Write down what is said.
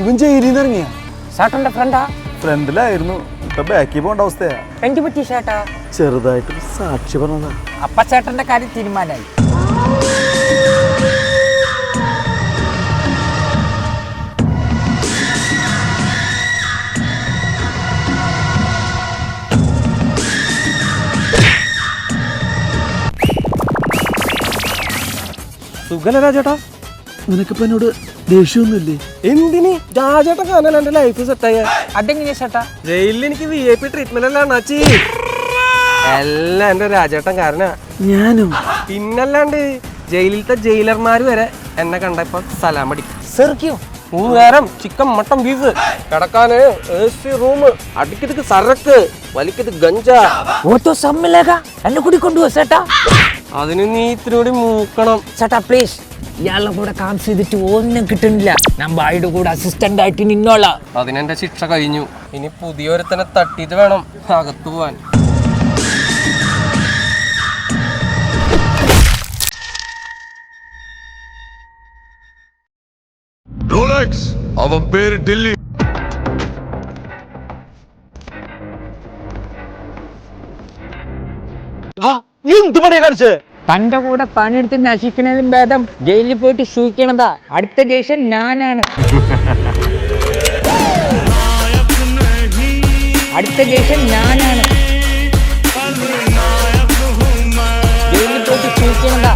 ഇവൻ ജയിലിൽ നിന്ന് ഇറങ്ങിയ ചേട്ടന്റെ ഫ്രണ്ടാ? ഫ്രണ്ടിലായിരുന്നു, ഇപ്പൊ ബാക്കി പോകേണ്ട അവസ്ഥയാ. എന്ത് പറ്റി ചേട്ടാ? ചെറുതായിട്ടൊരു സാക്ഷി പറഞ്ഞതാ. അപ്പ ചേട്ടന്റെ കാര്യം തീരുമാനമായി. സുഖല രാജേട്ടാ, നിനക്കിപ്പോ എന്നോട് ദേഷ്യമൊന്നുമില്ലേ? എന്തിന് രാജേട്ടൻ കാണാൻ എന്റെ ലൈഫ് സെറ്റായ? അതെങ്ങനെയാ ചേട്ടാ? ജയിലിൽ എനിക്ക് VIP ട്രീറ്റ്മെന്റ് അല്ല അണ്ണാച്ചി, എല്ലാം എന്റെ രാജേട്ടൻ കാരനാ. ഞാനും പിന്നല്ലാണ്ട് ജയിലിലത്തെ ജയിലർമാര് വരെ എന്നെ കണ്ടപ്പോ സലാം അടിക്കും. സെർക്കിയോ? 3 നേരം ചിക്കൻ മട്ടൻ ബീഫ്, കിടക്കാന് AC റൂം, അടിക്കത് സരക്ക്, വലിക്കത് ഗഞ്ച. ഓട്ടോ സമ്മിലേക്കാ എന്നെ കൂടി കൊണ്ടുപോ ചേട്ടാ. അതിന് നീ ഇത്തിരി കൂടി മൂക്കണം ചേട്ടാ പ്ലീസ്. ഇയാളുടെ കൂടെ കാംസ് ചെയ്തിട്ട് ഒന്നും കിട്ടുന്നില്ല. ഞാൻ ബായുടെ കൂടെ അസിസ്റ്റന്റ് ആയിട്ട് നിന്നോളാം. അതിനെന്റെ ശിക്ഷ കഴിഞ്ഞു. ഇനി പുതിയൊരുത്തനെ തട്ടിയിട്ട് വേണം അകത്തു പോവാൻ. അവൻ പേര് ഡില്ലി. നീ എന്ത് പണിയാ കാണിച്ചേ? തന്റെ കൂടെ പണിയെടുത്ത് നശിക്കണതിലും ഭേദം ജയിലിൽ പോയിട്ട് സൂക്ഷിക്കണതാ. അടുത്ത ദേശം ഞാനാണ്. അടുത്ത ദേശം ഞാനാണ്. ജയിലിൽ പോയിട്ട് സൂക്ഷിക്കണതാ.